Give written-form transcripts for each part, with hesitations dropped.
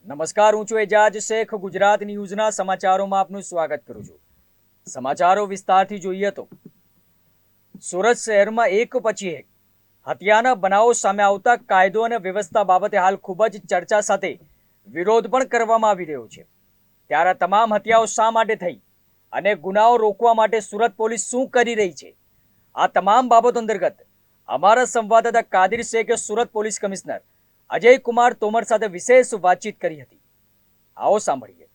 નમસ્કાર, હું છું એજાજ શેખ. ગુજરાત ન્યૂઝના સમાચારોમાં આપનું સ્વાગત કરું છું. સમાચારો વિસ્તારથી જોઈએ તો સુરત શહેરમાં એક પછી એક હત્યાના બનાવો સામે આવતા કાયદો અને વ્યવસ્થા બાબતે હાલ ખૂબ જ ચર્ચા સાથે વિરોધ પણ કરવામાં આવી રહ્યો છે. ત્યારે તમામ હત્યાઓ શા માટે થઈ અને ગુનાઓ રોકવા માટે સુરત પોલીસ શું કરી રહી છે, આ તમામ બાબતો અંતર્ગત અમારા સંવાદદાતા કાદિર શેખે સુરત પોલીસ કમિશનર અજય કુમાર તોમર સાથે વિશેષ વાતચીત કરી હતી. આવો સાંભળીએ.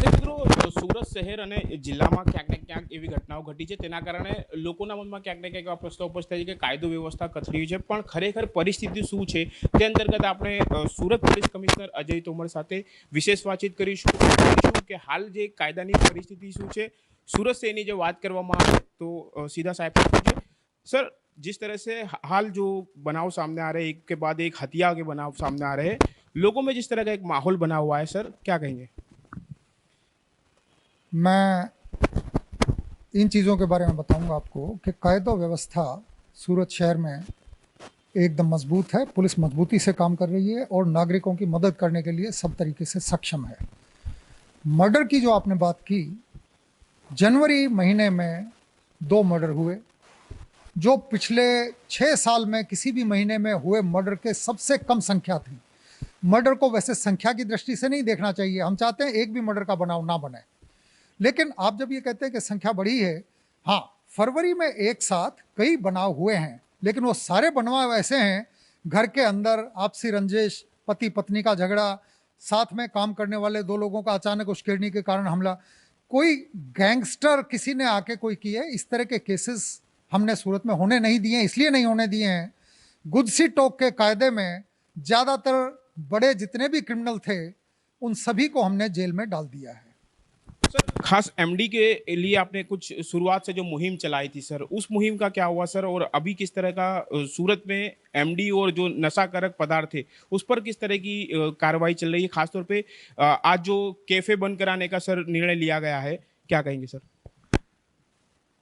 મિત્રો, સુરત શહેર અને જિલ્લામાં ક્યાંક ને ક્યાંક એવી ઘટનાઓ ઘટી છે, તેના કારણે લોકોના મનમાં ક્યાંક ને ક્યાંક એવા પ્રશ્નો ઉપસ્થિત થાય છે કે કાયદો વ્યવસ્થા કથળી છે, પણ ખરેખર પરિસ્થિતિ શું છે તે અંતર્ગત આપણે સુરત પોલીસ કમિશનર અજય તોમર સાથે વિશેષ વાતચીત કરીશું કે હાલ જે કાયદાની પરિસ્થિતિ શું છે. सूरत शहर की बात કરવામાં આવે तो सीधा साहब पूछिए सर, जिस तरह से हाल जो बनाव सामने आ रहे हैं, एक के बाद एक हत्या के बनाव सामने आ रहे हैं, लोगों में जिस तरह का एक माहौल बना हुआ है, सर क्या कहेंगे? मैं इन चीज़ों के बारे में बताऊंगा आपको कि कायदा व्यवस्था सूरत शहर में एकदम मजबूत है। पुलिस मजबूती से काम कर रही है और नागरिकों की मदद करने के लिए सब तरीके से सक्षम है। मर्डर की जो आपने बात की, जनवरी महीने में 2 मर्डर हुए, जो पिछले 6 साल में किसी भी महीने में हुए मर्डर के सबसे कम संख्या थी। मर्डर को वैसे संख्या की दृष्टि से नहीं देखना चाहिए, हम चाहते हैं एक भी मर्डर का बनाव ना बने, लेकिन आप जब ये कहते हैं कि संख्या बढ़ी है, हाँ, फरवरी में एक साथ कई बनाव हुए हैं, लेकिन वो सारे बनाव ऐसे हैं घर के अंदर आपसी रंजिश, पति पत्नी का झगड़ा, साथ में काम करने वाले 2 लोगों का अचानक उश्केरनी के कारण हमला, कोई गैंगस्टर किसी ने आके कोई किए, इस तरह के केसेस हमने सूरत में होने नहीं दिए। इसलिए नहीं होने दिए हैं, गुदसी टोक के कायदे में ज़्यादातर बड़े जितने भी क्रिमिनल थे उन सभी को हमने जेल में डाल दिया है। सर, खास एमडी के लिए आपने कुछ शुरुआत से जो मुहिम चलाई थी सर, उस मुहिम का क्या हुआ सर, और अभी किस तरह का सूरत में एमडी और जो नशाकारक पदार्थ थे उस पर किस तरह की कार्रवाई चल रही है? खासतौर पे आज जो कैफे बंद कराने का सर निर्णय लिया गया है, क्या कहेंगे सर?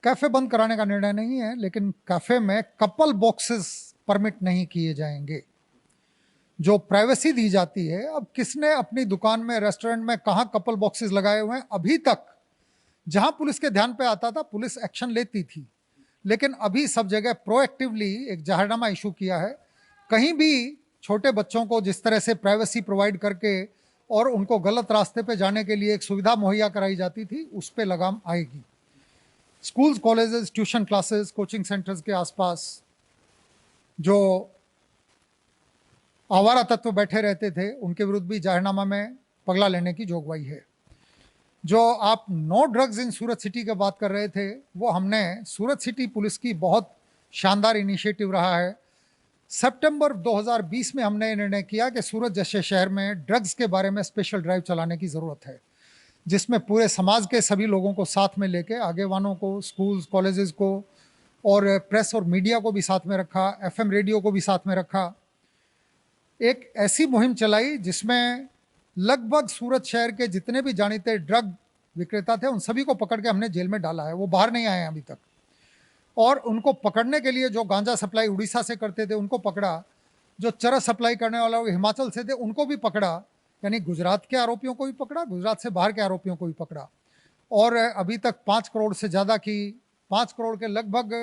कैफे बंद कराने का निर्णय नहीं है, लेकिन कैफे में कपल बॉक्सेस परमिट नहीं किए जाएंगे। जो प्राइवेसी दी जाती है, अब किसने अपनी दुकान में, रेस्टोरेंट में कहाँ कपल बॉक्सेस लगाए हुए हैं? अभी तक जहां पुलिस के ध्यान पे आता था पुलिस एक्शन लेती थी, लेकिन अभी सब जगह प्रोएक्टिवली एक जाहिरनामा इशू किया है। कहीं भी छोटे बच्चों को जिस तरह से प्राइवेसी प्रोवाइड करके और उनको गलत रास्ते पे जाने के लिए एक सुविधा मुहैया कराई जाती थी, उस पर लगाम आएगी। Schools, colleges, tuition classes, coaching centres के आसपास जो आवारा तत्व बैठे रहते थे उनके विरुद्ध भी जाहिरनामा में पगला लेने की जोगवाई है। जो आप no drugs in Surat city की बात कर रहे थे, वो हमने सूरत सिटी पुलिस की बहुत शानदार इनिशिएटिव रहा है। सितंबर 2020 में हमने निर्णय किया कि सूरत जैसे शहर में ड्रग्स के बारे में स्पेशल ड्राइव चलाने की ज़रूरत है, जिसमें पूरे समाज के सभी लोगों को साथ में लेके, आगेवानों को, स्कूल्स, कॉलेजेस को और प्रेस और मीडिया को भी साथ में रखा, FM रेडियो को भी साथ में रखा। एक ऐसी मुहिम चलाई जिसमें लगभग सूरत शहर के जितने भी जानीते ड्रग विक्रेता थे उन सभी को पकड़ के हमने जेल में डाला है। वो बाहर नहीं आए हैं अभी तक, और उनको पकड़ने के लिए जो गांजा सप्लाई उड़ीसा से करते थे उनको पकड़ा, जो चरस सप्लाई करने वाला वो हिमाचल से थे उनको भी पकड़ा, यानी गुजरात के आरोपियों को भी पकड़ा, गुजरात से बाहर के आरोपियों को भी पकड़ा। और अभी तक 5 करोड़ से ज़्यादा की, 5 करोड़ के लगभग,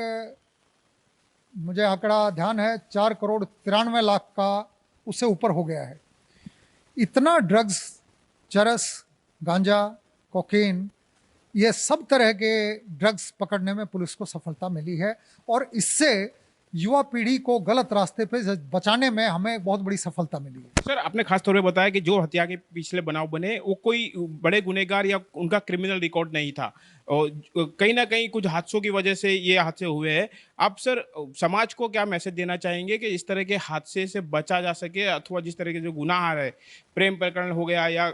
मुझे आंकड़ा ध्यान है, 4 करोड़ 93 लाख का उससे ऊपर हो गया है। इतना ड्रग्स, चरस, गांजा, कोकीन, ये सब तरह के ड्रग्स पकड़ने में पुलिस को सफलता मिली है, और इससे युवा पीढ़ी को गलत रास्ते पे बचाने में हमें बहुत बड़ी सफलता मिली है। सर, आपने खास तौर पे बताया कि जो हत्या के पिछले बनाव बने वो कोई बड़े गुनहगार या उनका क्रिमिनल रिकॉर्ड नहीं था, और कहीं ना कहीं कुछ हादसों की वजह से ये हादसे हुए हैं। आप सर समाज को क्या मैसेज देना चाहेंगे कि इस तरह के हादसे से बचा जा सके, अथवा जिस तरह के जो गुनाह है, प्रेम प्रकरण हो गया या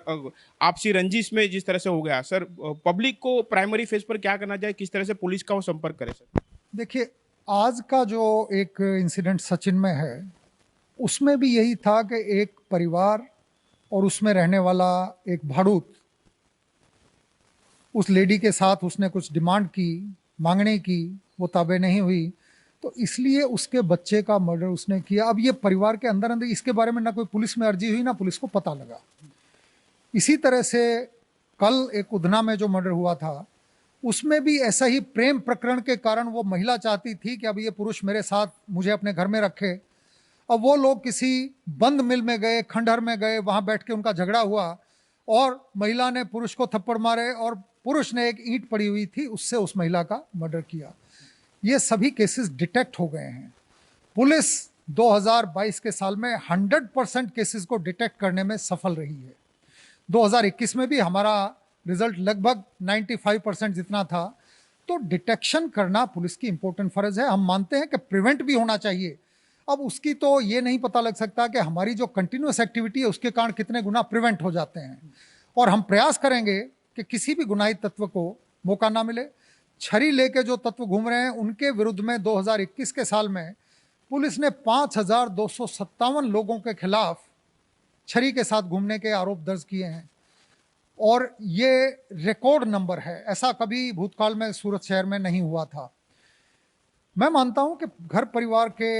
आपसी रंजिश में जिस तरह से हो गया, सर पब्लिक को प्राइमरी फेज पर क्या करना चाहिए, किस तरह से पुलिस का वो संपर्क करे सर? देखिए, आज का जो एक इंसिडेंट सचिन में है, उसमें भी यही था कि एक परिवार और उसमें रहने वाला एक भाड़ूत, उस लेडी के साथ उसने कुछ डिमांड की, मांगने की, वो ताबे नहीं हुई, तो इसलिए उसके बच्चे का मर्डर उसने किया। अब ये परिवार के अंदर अंदर इसके बारे में ना कोई पुलिस में अर्जी हुई, ना पुलिस को पता लगा। इसी तरह से कल एक उधना में जो मर्डर हुआ था, उसमें भी ऐसा ही प्रेम प्रकरण के कारण वो महिला चाहती थी कि अब ये पुरुष मेरे साथ मुझे अपने घर में रखे। अब वो लोग किसी बंद मिल में गए, खंडहर में गए, वहाँ बैठ के उनका झगड़ा हुआ और महिला ने पुरुष को थप्पड़ मारे और पुरुष ने एक ईंट पड़ी हुई थी उससे उस महिला का मर्डर किया। ये सभी केसेस डिटेक्ट हो गए हैं। पुलिस 2022 के साल में 100% केसेस को डिटेक्ट करने में सफल रही है। 2021 में भी हमारा रिजल्ट लगभग 95% जितना था। तो डिटेक्शन करना पुलिस की इंपॉर्टेंट फर्ज है। हम मानते हैं कि प्रिवेंट भी होना चाहिए। अब उसकी तो ये नहीं पता लग सकता कि हमारी जो कंटिन्यूस एक्टिविटी है उसके कारण कितने गुना प्रिवेंट हो जाते हैं, और हम प्रयास करेंगे कि किसी भी गुनाही तत्व को मौका ना मिले। छरी लेके जो तत्व घूम रहे हैं उनके विरुद्ध में 2021 के साल में पुलिस ने 5257 लोगों के खिलाफ छरी के साथ घूमने के आरोप दर्ज किए हैं, और ये रिकॉर्ड नंबर है। ऐसा कभी भूतकाल में सूरत शहर में नहीं हुआ था। मैं मानता हूं कि घर परिवार के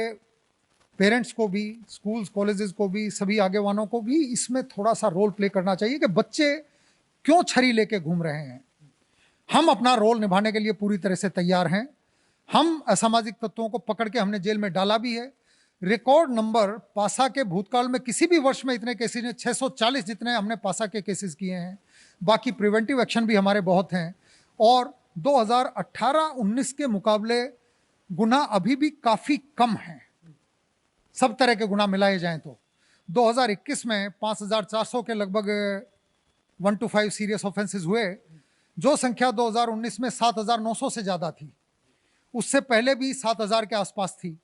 पेरेंट्स को भी, स्कूल्स कॉलेजेस को भी, सभी आगे वालों को भी इसमें थोड़ा सा रोल प्ले करना चाहिए कि बच्चे क्यों छरी लेके घूम रहे हैं। हम अपना रोल निभाने के लिए पूरी तरह से तैयार हैं। हम असामाजिक तत्वों को पकड़ के हमने जेल में डाला भी है। रिकॉर्ड नंबर पासा के भूतकाल में किसी भी वर्ष में इतने केसेस ने 640 जितने हमने पासा के केसेस किए हैं। बाकी प्रिवेंटिव एक्शन भी हमारे बहुत हैं, और 2018-19 के मुकाबले गुना अभी भी काफ़ी कम हैं। सब तरह के गुना मिलाए जाएं तो 2021 में 5400 के लगभग 1 to 5 सीरियस ऑफेंसेस हुए, जो संख्या 2019 में 7900 से ज़्यादा थी। उससे पहले भी 7000 के आसपास थी।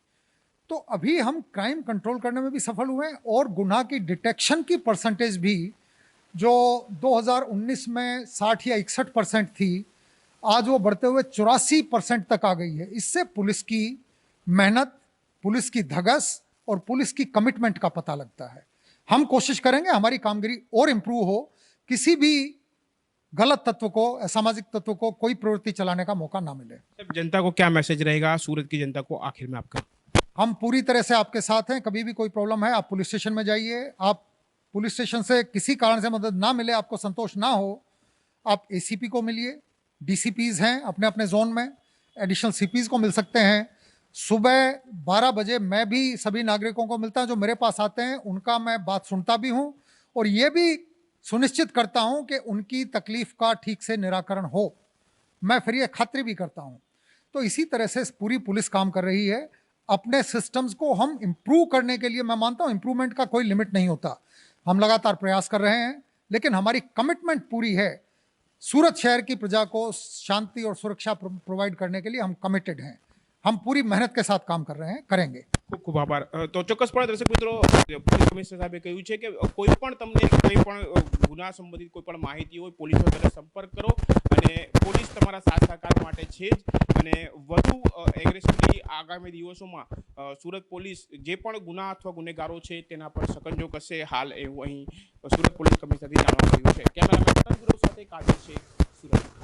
तो अभी हम क्राइम कंट्रोल करने में भी सफल हुए हैं, और गुनाह की डिटेक्शन की परसेंटेज भी जो 2019 में 60 या 61% थी, आज वो बढ़ते हुए 84% तक आ गई है। इससे पुलिस की मेहनत, पुलिस की धगस और पुलिस की कमिटमेंट का पता लगता है। हम कोशिश करेंगे हमारी कामगिरी और इम्प्रूव हो, किसी भी गलत तत्व को, असामाजिक तत्व को कोई प्रवृत्ति चलाने का मौका ना मिले। जनता को क्या मैसेज रहेगा, सूरत की जनता को आखिर में आपका? हम पूरी तरह से आपके साथ हैं। कभी भी कोई प्रॉब्लम है आप पुलिस स्टेशन में जाइए। आप पुलिस स्टेशन से किसी कारण से मदद ना मिले, आपको संतोष ना हो, आप एसीपी को मिलिए। डीसीपीज हैं अपने अपने जोन में, एडिशनल सीपीज को मिल सकते हैं। सुबह 12 बजे मैं भी सभी नागरिकों को मिलता हूं जो मेरे पास आते हैं, उनका मैं बात सुनता भी हूं और ये भी सुनिश्चित करता हूं कि उनकी तकलीफ का ठीक से निराकरण हो। मैं फिर ये खातिर भी करता हूं। तो इसी तरह से पूरी पुलिस काम कर रही है। अपने सिस्टम्स को हम इम्प्रूव करने के लिए, मैं मानता हूं इम्प्रूवमेंट का कोई लिमिट नहीं होता, हम लगातार प्रयास कर रहे हैं, लेकिन हमारी कमिटमेंट पूरी है। सूरत शहर की प्रजा को शांति और सुरक्षा प्रोवाइड करने के लिए हम कमिटेड हैं। हम पूरी मेहनत के साथ काम कर रहे हैं, करेंगे। ખૂબ ખૂબ આભાર. તો ચોક્કસપણે દર્શક મિત્રો, પોલીસ કમિશનર સાહેબે કહ્યું છે કે કોઈ પણ તમને કોઈ પણ ગુના સંબંધિત કોઈ પણ માહિતી હોય, પોલીસ સાથે સંપર્ક કરો અને પોલીસ તમારા સાથ સહકાર માટે છે જ. અને વધુ એગ્રેસિવલી આગામી દિવસોમાં સુરત પોલીસ જે પણ ગુના અથવા ગુનેગારો છે તેના પર સકંજો કસે હાલ એવું અહીં સુરત પોલીસ કમિશનરથી જાણવા મળ્યું છે. કેમેરામેન સાથે કાજલ શેખ.